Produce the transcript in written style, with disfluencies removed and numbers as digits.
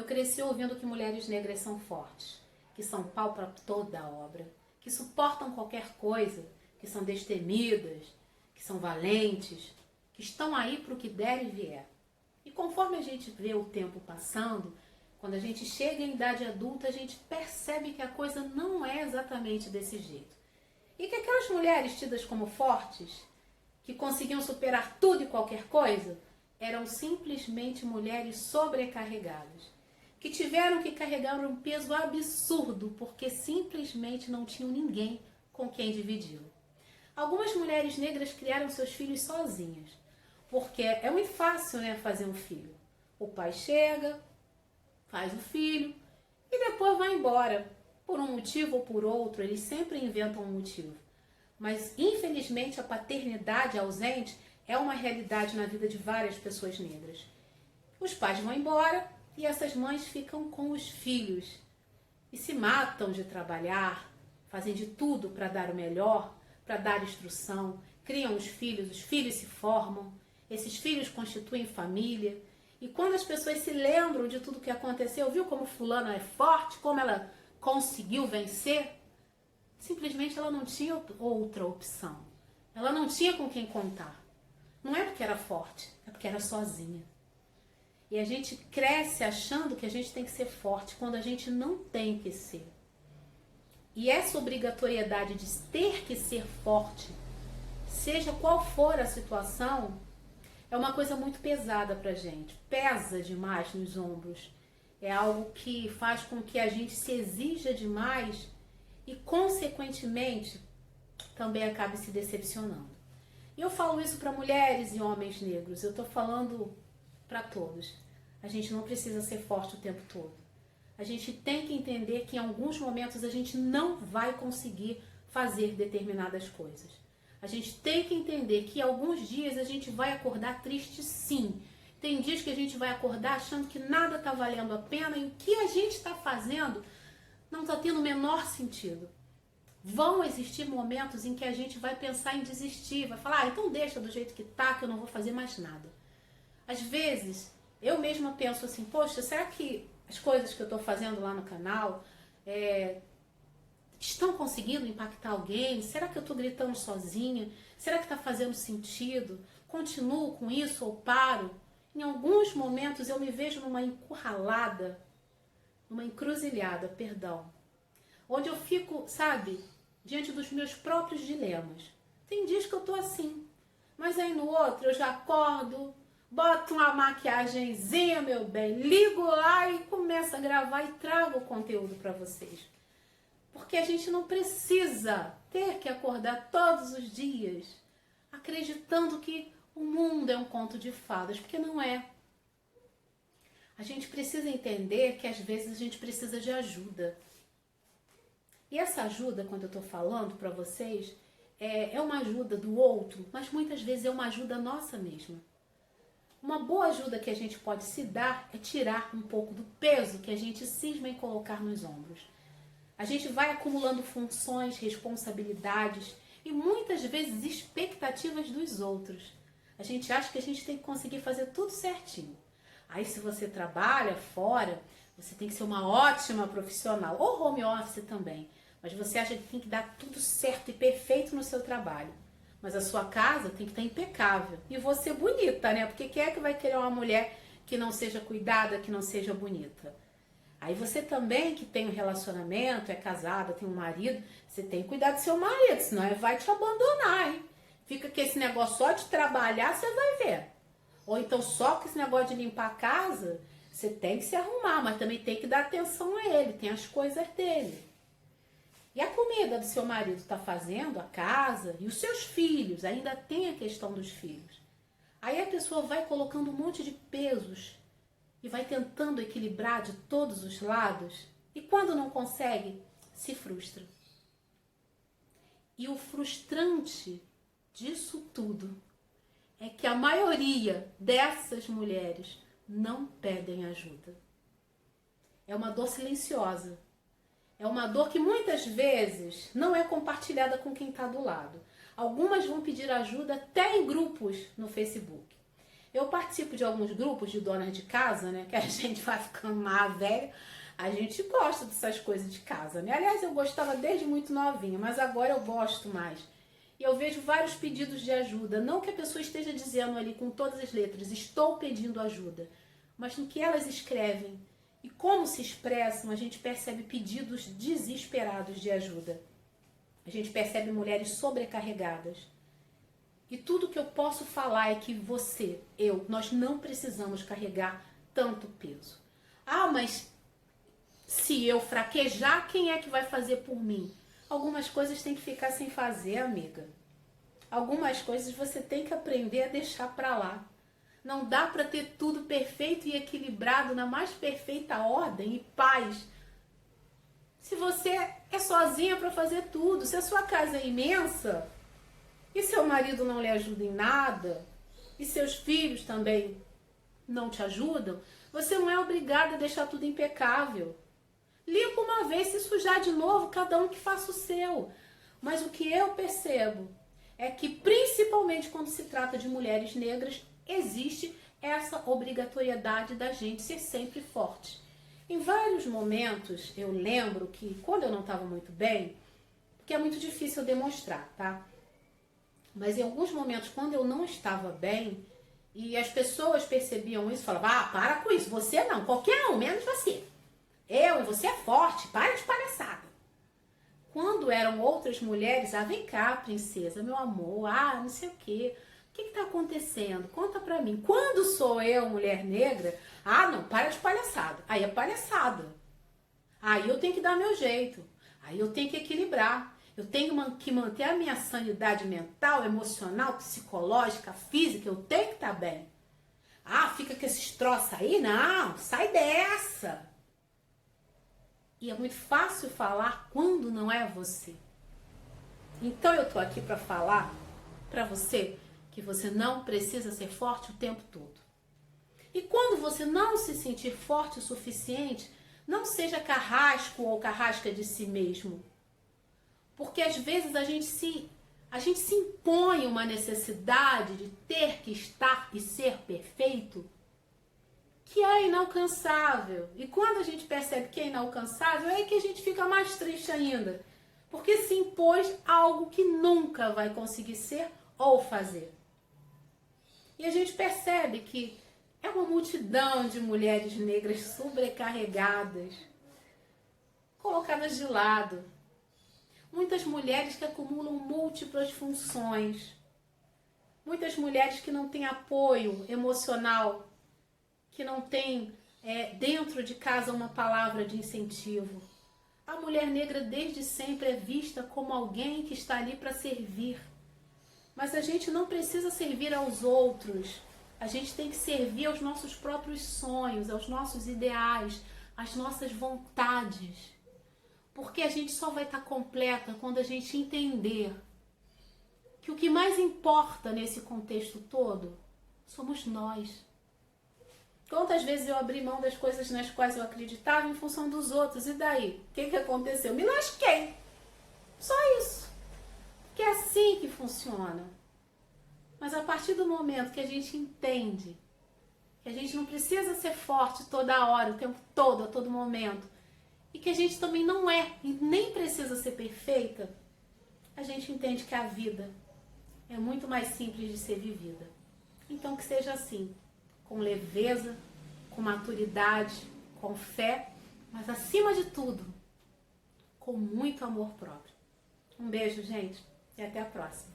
cresci ouvindo que mulheres negras são fortes, que são pau para toda a obra, que suportam qualquer coisa, que são destemidas, que são valentes, que estão aí para o que der e vier. E conforme a gente vê o tempo passando, quando a gente chega em idade adulta, a gente percebe que a coisa não é exatamente desse jeito. E que aquelas mulheres tidas como fortes, que conseguiam superar tudo e qualquer coisa, eram simplesmente mulheres sobrecarregadas, que tiveram que carregar um peso absurdo porque simplesmente não tinham ninguém com quem dividi-lo. Algumas mulheres negras criaram seus filhos sozinhas, porque é muito fácil, né, fazer um filho. O pai chega, faz o filho e depois vai embora. Por um motivo ou por outro, eles sempre inventam um motivo. Mas, infelizmente, a paternidade ausente é uma realidade na vida de várias pessoas negras. Os pais vão embora e essas mães ficam com os filhos e se matam de trabalhar, fazem de tudo para dar o melhor, para dar instrução, criam os filhos se formam, esses filhos constituem família. E quando as pessoas se lembram de tudo que aconteceu, viu como fulana é forte, como ela conseguiu vencer? Simplesmente ela não tinha outra opção. Ela não tinha com quem contar. Não é porque era forte, é porque era sozinha. E a gente cresce achando que a gente tem que ser forte quando a gente não tem que ser. E essa obrigatoriedade de ter que ser forte, seja qual for a situação, é uma coisa muito pesada pra gente. Pesa demais nos ombros. É algo que faz com que a gente se exija demais e, consequentemente, também acabe se decepcionando. E eu falo isso para mulheres e homens negros, eu estou falando para todos. A gente não precisa ser forte o tempo todo. A gente tem que entender que em alguns momentos a gente não vai conseguir fazer determinadas coisas. A gente tem que entender que alguns dias a gente vai acordar triste, sim. Tem dias que a gente vai acordar achando que nada está valendo a pena e o que a gente está fazendo não está tendo o menor sentido. Vão existir momentos em que a gente vai pensar em desistir, vai falar, então deixa do jeito que tá, que eu não vou fazer mais nada. Às vezes, eu mesma penso assim, poxa, será que as coisas que eu estou fazendo lá no canal estão conseguindo impactar alguém? Será que eu estou gritando sozinha? Será que está fazendo sentido? Continuo com isso ou paro? Em alguns momentos eu me vejo numa encurralada, numa encruzilhada, onde eu fico, sabe, diante dos meus próprios dilemas. Tem dias que eu tô assim, mas aí no outro eu já acordo, boto uma maquiagenzinha, meu bem, ligo lá e começo a gravar e trago o conteúdo para vocês. Porque a gente não precisa ter que acordar todos os dias acreditando que o mundo é um conto de fadas, porque não é. A gente precisa entender que às vezes a gente precisa de ajuda. E essa ajuda, quando eu estou falando para vocês, é uma ajuda do outro, mas muitas vezes é uma ajuda nossa mesma. Uma boa ajuda que a gente pode se dar é tirar um pouco do peso que a gente cisma em colocar nos ombros. A gente vai acumulando funções, responsabilidades e muitas vezes expectativas dos outros. A gente acha que a gente tem que conseguir fazer tudo certinho. Aí se você trabalha fora, você tem que ser uma ótima profissional, ou home office também. Mas você acha que tem que dar tudo certo e perfeito no seu trabalho. Mas a sua casa tem que estar impecável. E você bonita, né? Porque quem é que vai querer uma mulher que não seja cuidada, que não seja bonita? Aí você também que tem um relacionamento, é casada, tem um marido, você tem que cuidar do seu marido, senão ele vai te abandonar, hein? Fica com esse negócio só de trabalhar, você vai ver. Ou então só com esse negócio de limpar a casa, você tem que se arrumar, mas também tem que dar atenção a ele, tem as coisas dele. E a comida do seu marido está fazendo, a casa, e os seus filhos, ainda tem a questão dos filhos. Aí a pessoa vai colocando um monte de pesos e vai tentando equilibrar de todos os lados, e quando não consegue, se frustra. E o frustrante disso tudo é que a maioria dessas mulheres não pedem ajuda. É uma dor silenciosa. É uma dor que muitas vezes não é compartilhada com quem está do lado. Algumas vão pedir ajuda até em grupos no Facebook. Eu participo de alguns grupos de donas de casa, né? Que a gente vai ficando mais velha, a gente gosta dessas coisas de casa, né? Aliás, eu gostava desde muito novinha, mas agora eu gosto mais. E eu vejo vários pedidos de ajuda. Não que a pessoa esteja dizendo ali com todas as letras, estou pedindo ajuda. Mas no que elas escrevem e como se expressam, a gente percebe pedidos desesperados de ajuda. A gente percebe mulheres sobrecarregadas. E tudo que eu posso falar é que você, nós não precisamos carregar tanto peso. Ah, mas se eu fraquejar, quem é que vai fazer por mim? Algumas coisas tem que ficar sem fazer, amiga. Algumas coisas você tem que aprender a deixar pra lá. Não dá pra ter tudo perfeito e equilibrado na mais perfeita ordem e paz. Se você é sozinha pra fazer tudo, se a sua casa é imensa e seu marido não lhe ajuda em nada e seus filhos também não te ajudam, você não é obrigada a deixar tudo impecável. Limpa uma vez, se sujar de novo, cada um que faça o seu. Mas o que eu percebo é que, principalmente quando se trata de mulheres negras, existe essa obrigatoriedade da gente ser sempre forte. Em vários momentos, eu lembro que quando eu não estava muito bem, porque é muito difícil eu demonstrar, tá? Mas em alguns momentos, quando eu não estava bem, e as pessoas percebiam isso, falavam, ah, para com isso, você não, qualquer um, menos você. Você é forte, para de palhaçada. Quando eram outras mulheres, ah, vem cá, princesa, meu amor, ah, não sei o quê. O que está acontecendo? Conta pra mim. Quando sou eu, mulher negra, ah, não, para de palhaçada. Aí é palhaçada. Aí eu tenho que dar meu jeito. Aí eu tenho que equilibrar. Eu tenho que manter a minha sanidade mental, emocional, psicológica, física. Eu tenho que estar bem. Ah, fica com esses troços aí? Não, sai dessa. E é muito fácil falar quando não é você. Então eu tô aqui para falar para você que você não precisa ser forte o tempo todo. E quando você não se sentir forte o suficiente, não seja carrasco ou carrasca de si mesmo. Porque às vezes a gente se impõe uma necessidade de ter que estar e ser perfeito que é inalcançável. E quando a gente percebe que é inalcançável, é que a gente fica mais triste ainda. Porque se impôs algo que nunca vai conseguir ser ou fazer. E a gente percebe que é uma multidão de mulheres negras sobrecarregadas, colocadas de lado. Muitas mulheres que acumulam múltiplas funções. Muitas mulheres que não têm apoio emocional, que não tem dentro de casa uma palavra de incentivo. A mulher negra desde sempre é vista como alguém que está ali para servir. Mas a gente não precisa servir aos outros. A gente tem que servir aos nossos próprios sonhos, aos nossos ideais, às nossas vontades. Porque a gente só vai estar completa quando a gente entender que o que mais importa nesse contexto todo somos nós. Quantas vezes eu abri mão das coisas nas quais eu acreditava em função dos outros? E daí? O que aconteceu? Me lasquei. Só isso. Porque é assim que funciona. Mas a partir do momento que a gente entende que a gente não precisa ser forte toda hora, o tempo todo, a todo momento, e que a gente também não é e nem precisa ser perfeita, a gente entende que a vida é muito mais simples de ser vivida. Então que seja assim. Com leveza, com maturidade, com fé, mas acima de tudo, com muito amor próprio. Um beijo, gente, e até a próxima.